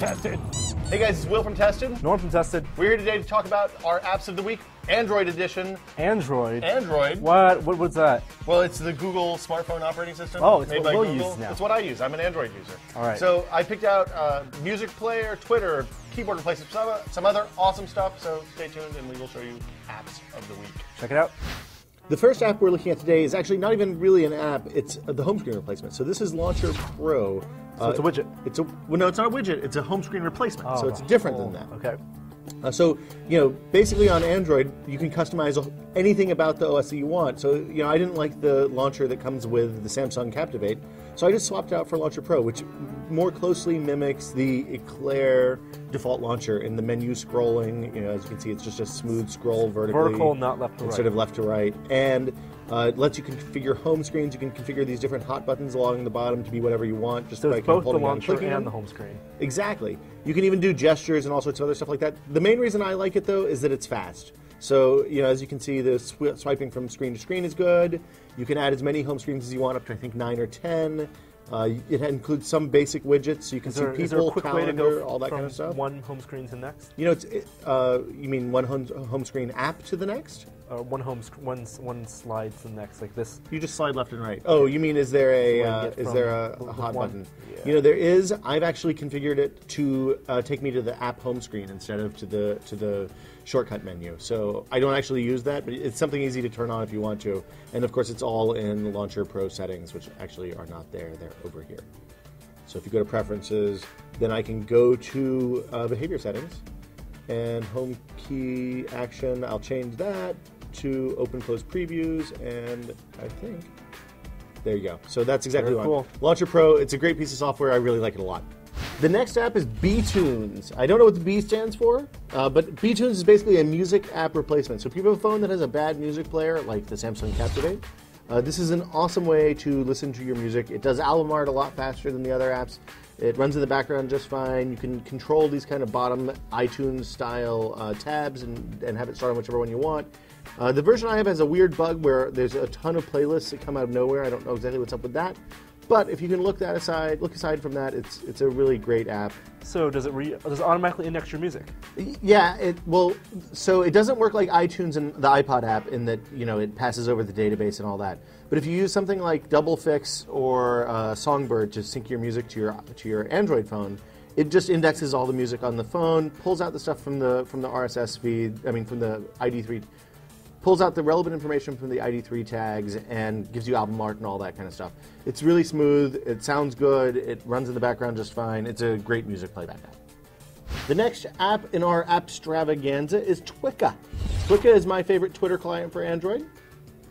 Tested. Hey guys, it's Will from Tested. Norm from Tested. We're here today to talk about our apps of the week. Android edition. Android? Android. What's that? Well, it's the Google smartphone operating system. Oh, it's made what by we'll Google. use now. It's what I use. I'm an Android user. All right. So I picked out music player, Twitter, keyboard replacement, some other awesome stuff. So stay tuned and we will show you apps of the week. Check it out. The first app we're looking at today is actually not even really an app. It's the home screen replacement. So this is Launcher Pro. So it's a widget. Well, no, it's not a widget. It's a home screen replacement. Oh, so it's different than that. Okay. So, basically on Android, you can customize anything about the OS that you want. So, I didn't like the launcher that comes with the Samsung Captivate, so I just swapped out for Launcher Pro, which more closely mimics the Eclair default launcher in the menu scrolling. As you can see, it's just a smooth scroll vertically. Vertical, not left to right. Instead of left to right. And it lets you configure home screens. You can configure these different hot buttons along the bottom to be whatever you want. Just so by it's both the holding launcher and and the home screen. Exactly. You can even do gestures and all sorts of other stuff like that. The main reason I like it, though, is that it's fast. So, as you can see, the swiping from screen to screen is good. You can add as many home screens as you want, up to, I think, 9 or 10. It includes some basic widgets, so you can see people, is there a quick calendar, way to go all that from kind of stuff. One home screen to the next? You mean one home screen app to the next? One slide to the next, like this. You just slide left and right. Oh, you mean is there a hot button? Yeah. There is. I've actually configured it to take me to the app home screen instead of to the shortcut menu. So I don't actually use that, but it's something easy to turn on if you want to. And of course, it's all in Launcher Pro settings, which actually are not there. They're over here. So if you go to Preferences, then I can go to Behavior Settings and Home Key Action. I'll change that to Open Close Previews, and I think there you go. So that's exactly what I want. Launcher Pro, it's a great piece of software. I really like it a lot. The next app is bTunes. I don't know what the B stands for, but bTunes is basically a music app replacement. So if you have a phone that has a bad music player, like the Samsung Captivate, this is an awesome way to listen to your music. It does album art a lot faster than the other apps. It runs in the background just fine. You can control these kind of bottom iTunes-style tabs and have it start on whichever one you want. The version I have has a weird bug where there's a ton of playlists that come out of nowhere. I don't know exactly what's up with that. But if you can look aside from that, it's a really great app. So does it automatically index your music? Yeah, so it doesn't work like iTunes and the iPod app in that it passes over the database and all that. But if you use something like Double Fix or Songbird to sync your music to your Android phone, it just indexes all the music on the phone, pulls out the stuff from the RSS feed. From the ID3. Pulls out the relevant information from the ID3 tags and gives you album art and all that kind of stuff. It's really smooth, it sounds good, it runs in the background just fine. It's a great music playback app. The next app in our app extravaganza is Twicca. Twicca is my favorite Twitter client for Android.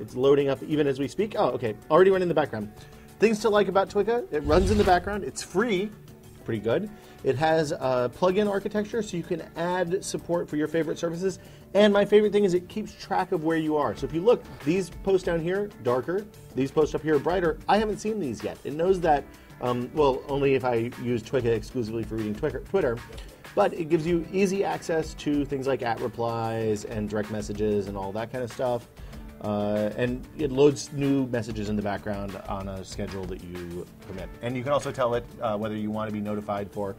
It's loading up even as we speak. Oh, okay, already running in the background. Things to like about Twicca: it runs in the background, it's free, pretty good. It has a plug-in architecture, so you can add support for your favorite services. And my favorite thing is it keeps track of where you are. So if you look, these posts down here, darker. These posts up here, brighter. I haven't seen these yet. It knows that, only if I use Twicca exclusively for reading Twitter. But it gives you easy access to things like @replies and direct messages and all that kind of stuff. And it loads new messages in the background on a schedule that you permit. And you can also tell it whether you want to be notified for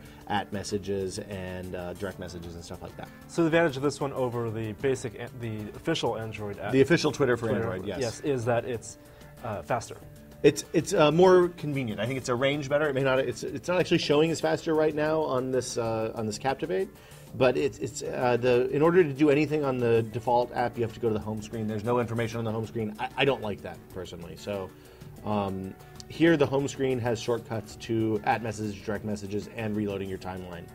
@messages and direct messages and stuff like that. So the advantage of this one over the official Android app, the official Twitter for Android, yes, is that it's faster. It's more convenient. I think it's arranged better. It may not. It's not actually showing as faster right now on this Captivate. But in order to do anything on the default app, you have to go to the home screen. There's no information on the home screen. I don't like that personally. So here the home screen has shortcuts to @messages, direct messages, and reloading your timeline.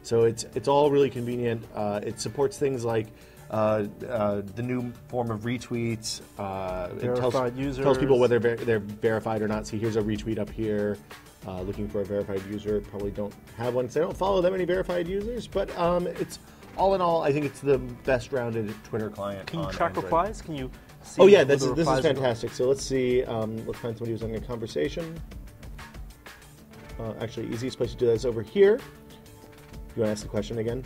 So it's all really convenient. It supports things like the new form of retweets. Verified users. Tells people whether they're verified or not. See, here's a retweet up here. Looking for a verified user. Probably don't have one because I don't follow that many verified users. But it's all in all, I think it's the best rounded Twitter client. Can you on track Android. replies? Can you see? Oh yeah, this is fantastic. So let's see. Let's find somebody who's having a conversation. Actually, easiest place to do that is over here. You want to ask the question again?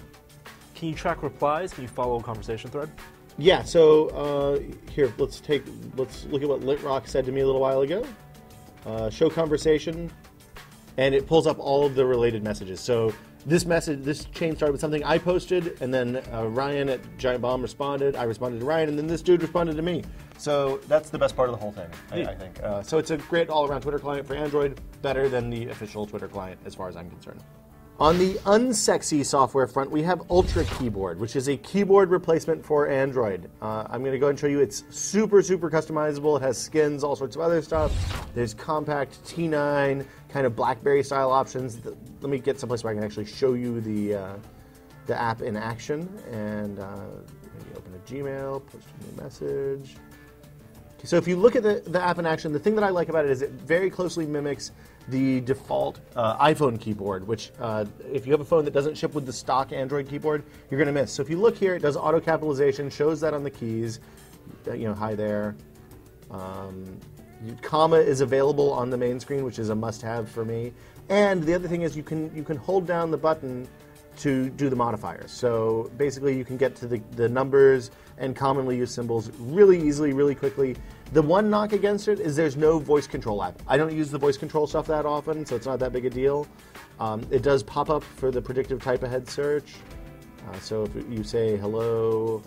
Can you track replies? Can you follow a conversation thread? Yeah. So here, let's look at what LitRock said to me a little while ago. Show conversation. And it pulls up all of the related messages. So this chain started with something I posted, and then Ryan at Giant Bomb responded. I responded to Ryan, and then this dude responded to me. So that's the best part of the whole thing, I think. So it's a great all-around Twitter client for Android, better than the official Twitter client as far as I'm concerned. On the unsexy software front, we have Ultra Keyboard, which is a keyboard replacement for Android. I'm going to go ahead and show you. It's super, super customizable. It has skins, all sorts of other stuff. There's compact T9, kind of BlackBerry-style options. Let me get someplace where I can actually show you the app in action. And maybe open a Gmail, post a new message. Okay, so if you look at the app in action, the thing that I like about it is it very closely mimics the default iPhone keyboard, which if you have a phone that doesn't ship with the stock Android keyboard, you're going to miss. So if you look here, it does auto capitalization, shows that on the keys. Hi there. Comma is available on the main screen, which is a must-have for me. And the other thing is you can hold down the button to do the modifiers. So basically you can get to the numbers and commonly used symbols really easily, really quickly. The one knock against it is there's no voice control app. I don't use the voice control stuff that often, so it's not that big a deal. It does pop up for the predictive type ahead search. So if you say hello,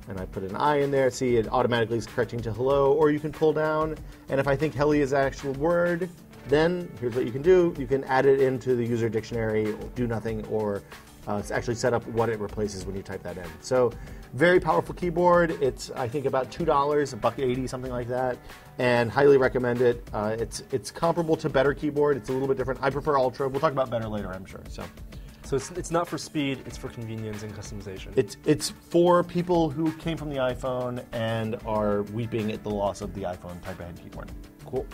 and I put an I in there, see it automatically is correcting to hello, or you can pull down, and if I think heli is an actual word, then here's what you can do. You can add it into the user dictionary, or do nothing, or actually set up what it replaces when you type that in. So very powerful keyboard. It's, I think, about $2, $1.80, something like that, and highly recommend it. It's comparable to Better keyboard. It's a little bit different. I prefer Ultra. We'll talk about Better later, I'm sure. So it's not for speed, it's for convenience and customization. It's for people who came from the iPhone and are weeping at the loss of the iPhone type ahead keyboard. Cool.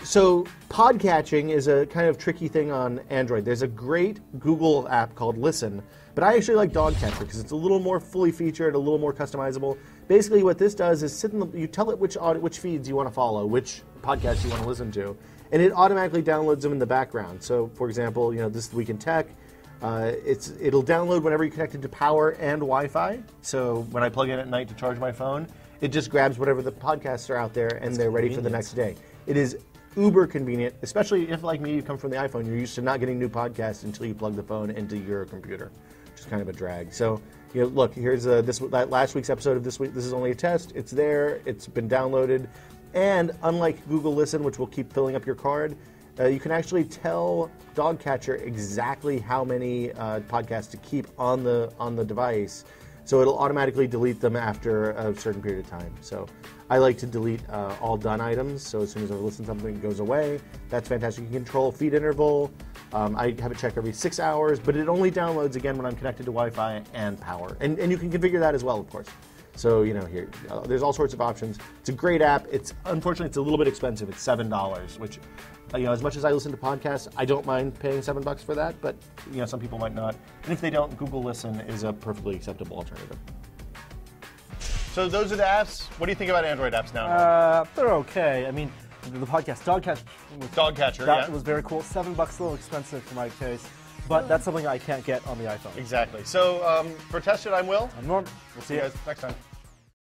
So podcatching is a kind of tricky thing on Android. There's a great Google app called Listen, but I actually like Dogcatcher because it's a little more fully featured, a little more customizable. Basically what this does is you tell it which feeds you want to follow, which podcasts you want to listen to, and it automatically downloads them in the background. So for example, This Week in Tech, it'll download whenever you're connected to power and Wi-Fi. So when I plug in at night to charge my phone, it just grabs whatever the podcasts are out there and they're ready for the next day. It is uber convenient, especially if, like me, you come from the iPhone. You're used to not getting new podcasts until you plug the phone into your computer, which is kind of a drag. So, look, here's that last week's episode of This Week. This is only a test. It's there. It's been downloaded. And unlike Google Listen, which will keep filling up your card, you can actually tell Dogcatcher exactly how many podcasts to keep on the device. So it'll automatically delete them after a certain period of time. So I like to delete all done items. So as soon as I listen to something, it goes away. That's fantastic. You can control feed interval. I have it check every 6 hours, but it only downloads again when I'm connected to Wi-Fi and power. And you can configure that as well, of course. So here, there's all sorts of options. It's a great app. Unfortunately, it's a little bit expensive. It's $7, which, as much as I listen to podcasts, I don't mind paying $7 for that. But some people might not. And if they don't, Google Listen is a perfectly acceptable alternative. So those are the apps. What do you think about Android apps now? They're okay. I mean, the podcast Dogcatcher, that was very cool. $7, a little expensive for my taste. But that's something I can't get on the iPhone. Exactly. So for Tested, I'm Will. I'm Norm. We'll see you guys next time.